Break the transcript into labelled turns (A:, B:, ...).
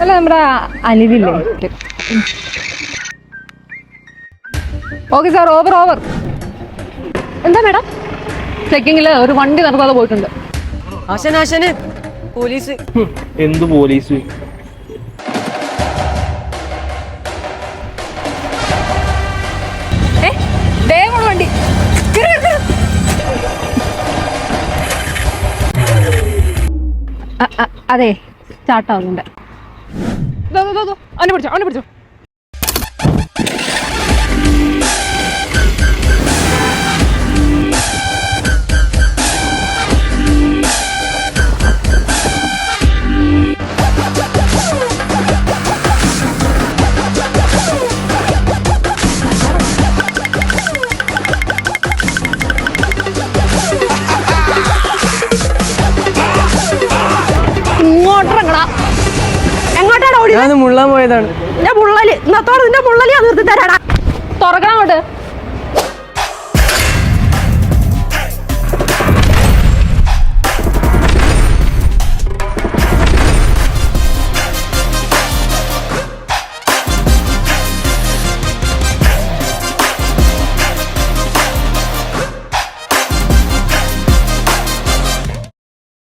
A: അല്ല നമ്മുടെ അനിലില്ലേ? Okay sir, over. എന്താ മേഡം? ചെക്കിങ്ങില് ഒരു വണ്ടി നിർത്താതെ പോയിട്ടുണ്ട്.
B: ആശാന് പോലീസ്.
C: എന്ത് പോലീസ്?
A: വണ്ടി അതെ സ്റ്റാർട്ടാവുന്നുണ്ട്. അവനെ പിടിച്ചോ.
B: എങ്ങോട്ടാണ് ഓടി?
A: മുള്ളാൻ പോയതാണ്. തുറക്കണം അങ്ങോട്ട്.